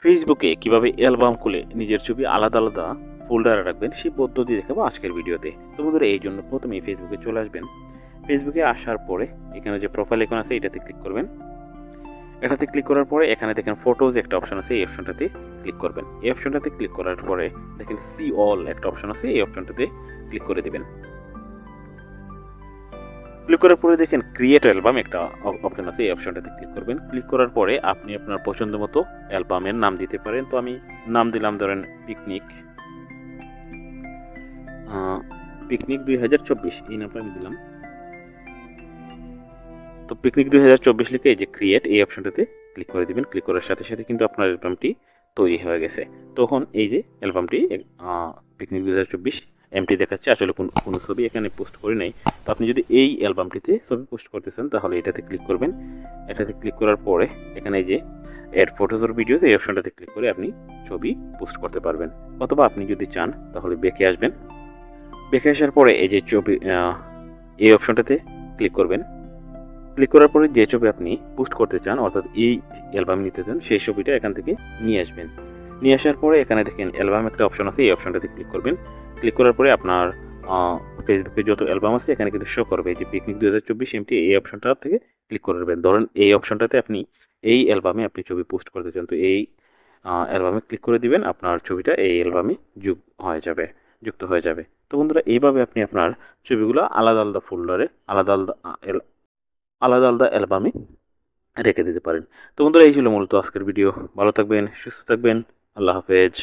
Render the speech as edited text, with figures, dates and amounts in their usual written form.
ফেসবুকে কিভাবে অ্যালবাম খুলে নিজের ছবি আলাদা আলাদা ফোল্ডারে রাখবেন সেই পদ্ধতি দেখাবো আজকের ভিডিওতে। তো বন্ধুরা, এই জন্য প্রথমেই ফেসবুকে চলে আসবেন। ফেসবুকে আসার পরে এখানে যে প্রোফাইল আইকন আছে এটাতে ক্লিক করবেন। এটাতে ক্লিক করার পরে এখানে দেখেন ফটোজ একটা অপশন আছে, এই অপশনটাতে ক্লিক করবেন। এই অপশনটাতে ক্লিক করার পরে দেখেন সি অল একটা অপশন আছে, এই অপশনটাতে ক্লিক করে দেবেন। ক্লিক করার পরে দেখেন ক্রিয়েট অ্যালবাম একটা অপশন আছে, এই অপশনটাতে ক্লিক করবেন। ক্লিক করার পরে আপনি আপনার পছন্দ মতো অ্যালবামের নাম দিতে পারেন। তো আমি নাম দিলাম ধরেন পিকনিক পিকনিক 2024, এই নামটা আমি দিলাম। তো পিকনিক 2024 লিখে এই যে ক্রিয়েট এই অপশনটাতে ক্লিক করে দিবেন। ক্লিক করার সাথে সাথে কিন্তু আপনার অ্যালবামটি তৈরি হয়ে গেছে। তখন এই যে অ্যালবামটি পিকনিক 2024 এমটি দেখাচ্ছে, আসলে কোনো ছবি এখানে পোস্ট করি নাই। তো আপনি যদি এই অ্যালবামটিতে ছবি পোস্ট করতে চান তাহলে এটাতে ক্লিক করবেন। এটাতে ক্লিক করার পরে এখানে এই যে এড ফটোজ অর ভিডিওস এই অপশনটাতে ক্লিক করে আপনি ছবি পোস্ট করতে পারবেন। অথবা আপনি যদি চান তাহলে বেঁকে আসবেন। বেঁকে আসার পরে এই যে ছবি এই অপশনটাতে ক্লিক করবেন। ক্লিক করার পরে যে ছবি আপনি পোস্ট করতে চান অর্থাৎ এই অ্যালবাম নিতে চান সেই ছবিটা এখান থেকে নিয়ে আসবেন। নিয়ে আসার পরে এখানে দেখেন অ্যালবাম একটা অপশন আছে, এই অপশনটাতে ক্লিক করবেন। ক্লিক করার পরে আপনার ফেসবুকে যত অ্যালবাম আছে এখানে কিন্তু শো করবে যে পিকনিক 2024 এমটি, এই অপশনটা থেকে ক্লিক করবেন। ধরেন এই অপশনটাতে আপনি এই অ্যালবামে আপনি ছবি পোস্ট করতে চান, তো এই অ্যালবামে ক্লিক করে দিবেন, আপনার ছবিটা এই অ্যালবামে যুক্ত হয়ে যাবে। তো বন্ধুরা, এইভাবে আপনি আপনার ছবিগুলো আলাদা আলাদা ফোল্ডারে আলাদা আলাদা অ্যালবামে রেখে দিতে পারেন। তো বন্ধুরা, এই ছিল মূলত আজকের ভিডিও। ভালো থাকবেন, সুস্থ থাকবেন। আল্লাহ হাফেজ।